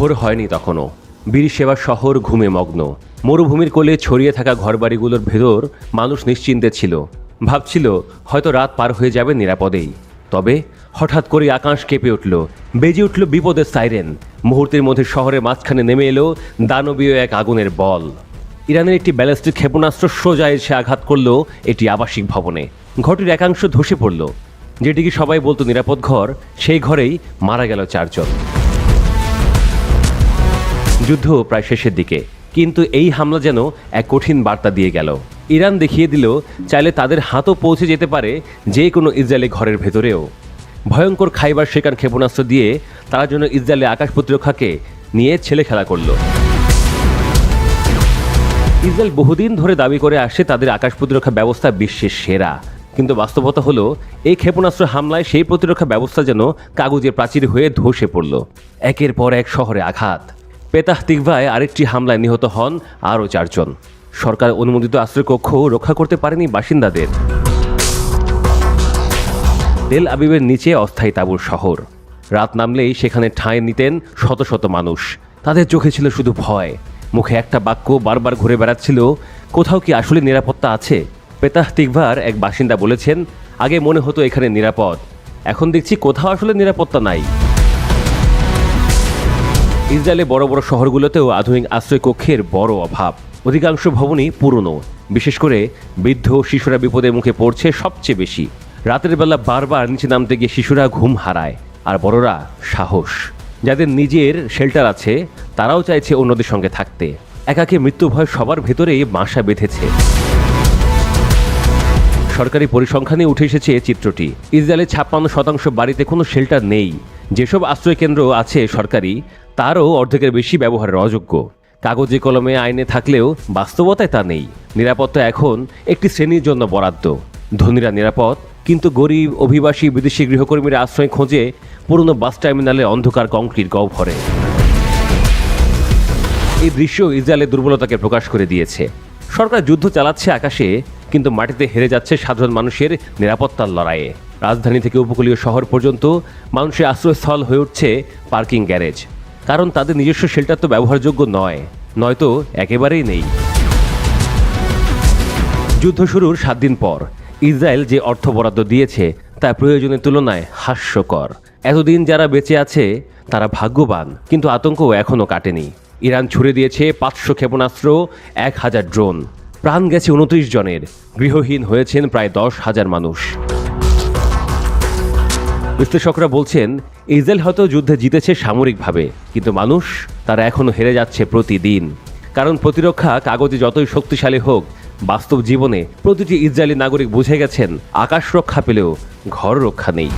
ভোর হয়নি তখনও। বীরসেবা শহর ঘুমে মগ্ন। মরুভূমির কোলে ছড়িয়ে থাকা ঘরবাড়িগুলোর ভেতর মানুষ নিশ্চিন্তে ছিল, ভাবছিল হয়তো রাত পার হয়ে যাবে নিরাপদেই। তবে হঠাৎ করে আকাশ কেঁপে উঠল, বেজে উঠল বিপদের সাইরেন। মুহূর্তের মধ্যে শহরের মাঝখানে নেমে এলো দানবীয় এক আগুনের বল। ইরানের একটি ব্যালিস্টিক ক্ষেপণাস্ত্র সোজা এসে আঘাত করল একটি আবাসিক ভবনে। ঘরটির একাংশ ধসে পড়ল। যেটিকে সবাই বলতো নিরাপদ ঘর, সেই ঘরেই মারা গেল 4 জন। যুদ্ধ প্রায় শেষের দিকে, কিন্তু এই হামলা যেন এক কঠিন বার্তা দিয়ে গেল। ইরান দেখিয়ে দিল চাইলে তাদের হাতও পৌঁছে যেতে পারে যে কোনো ইসরায়েলি ঘরের ভেতরেও। ভয়ঙ্কর খাইবার শেখান ক্ষেপণাস্ত্র দিয়ে তারা যেন ইসরায়েলি আকাশ প্রতিরক্ষাকে নিয়ে ছেলে খেলা করল। ইসরায়েল বহুদিন ধরে দাবি করে আসছে তাদের আকাশ প্রতিরক্ষা ব্যবস্থা বিশ্বের সেরা, কিন্তু বাস্তবতা হলো এই ক্ষেপণাস্ত্র হামলায় সেই প্রতিরক্ষা ব্যবস্থা যেন কাগজের প্রাচীর হয়ে ধসে পড়ল। একের পর এক শহরে আঘাত। পেতাহ তিকভায় আরেকটি হামলায় নিহত হন আরও 4 জন। সরকার অনুমোদিত আশ্রয়কক্ষ রক্ষা করতে পারেনি বাসিন্দাদের। তেল আবিবের নিচে অস্থায়ী তাঁবুর শহর। রাত নামলেই সেখানে ঠাঁই নিতেন শত শত মানুষ। তাদের চোখে ছিল শুধু ভয়, মুখে একটা বাক্য বারবার ঘুরে বেড়াচ্ছিল, কোথাও কি আসলে নিরাপত্তা আছে? পেতাহ তিকভার এক বাসিন্দা বলেছেন, আগে মনে হতো এখানে নিরাপদ, এখন দেখছি কোথাও আসলে নিরাপত্তা নাই। ইসরায়েলে বড় বড় শহরগুলোতেও আধুনিক আশ্রয়কক্ষের বড় অভাব। অধিকাংশ ভবনই পুরনো, বিশেষ করে বৃদ্ধ শিশুরা বিপদের মুখে পড়ছে সবচেয়ে বেশি। রাতের বেলা বারবার নিচে নামতে গিয়ে শিশুরা ঘুম হারায়, আর বড়রা সাহস। যাদের নিজের শেল্টার আছে তারাও চাইছে অন্যদের সঙ্গে থাকতে। একাকী মৃত্যু ভয় সবার ভেতরেই বাসা বেঁধেছে। সরকারি পরিসংখ্যানে উঠে এসেছে চিত্রটি। ইসরায়েলের 56% বাড়িতে কোনো শেল্টার নেই। যেসব আশ্রয়কেন্দ্র আছে সরকারি, তারও অর্ধেকের বেশি ব্যবহারের অযোগ্য। কাগজে কলমে আইনে থাকলেও বাস্তবতায় তা নেই। নিরাপত্তা এখন একটি শ্রেণীর জন্য বরাদ্দ। ধনীরা নিরাপদ, কিন্তু গরিব, অভিবাসী, বিদেশি গৃহকর্মীরা আশ্রয় খোঁজে পুরনো বাস টার্মিনালে অন্ধকার কংক্রিট গহ্বরে। এই দৃশ্য ইসরায়েলের দুর্বলতাকে প্রকাশ করে দিয়েছে। সরকার যুদ্ধ চালাচ্ছে আকাশে, কিন্তু মাটিতে হেরে যাচ্ছে সাধারণ মানুষের নিরাপত্তার লড়াইয়ে। রাজধানী থেকে উপকূলীয় শহর পর্যন্ত মানুষের আশ্রয়স্থল হয়ে উঠছে পার্কিং গ্যারেজ, কারণ তাদের নিজস্ব শেল্টার তো ব্যবহারযোগ্য নয়, নয়তো একেবারেই নেই। যুদ্ধ শুরুর 7 দিন পর ইসরায়েল যে অর্থ বরাদ্দ দিয়েছে তা প্রয়োজনের তুলনায় হাস্যকর। এতদিন যারা বেঁচে আছে তারা ভাগ্যবান, কিন্তু আতঙ্ক এখনও কাটেনি। ইরান ছুড়ে দিয়েছে 500 ক্ষেপণাস্ত্র, 1000 ড্রোন। প্রাণ গেছে 29 জনের, গৃহহীন হয়েছেন প্রায় 10,000 মানুষ। বিশ্লেষকরা বলছেন ইসরায়েল হয়তো যুদ্ধে জিতেছে সামরিকভাবে, কিন্তু মানুষ তারা এখনও হেরে যাচ্ছে প্রতিদিন। কারণ প্রতিরক্ষা কাগজে যতই শক্তিশালী হোক, বাস্তব জীবনে প্রতিটি ইসরায়েলি নাগরিক বুঝে গেছেন আকাশ রক্ষা পেলেও ঘর রক্ষা নেই।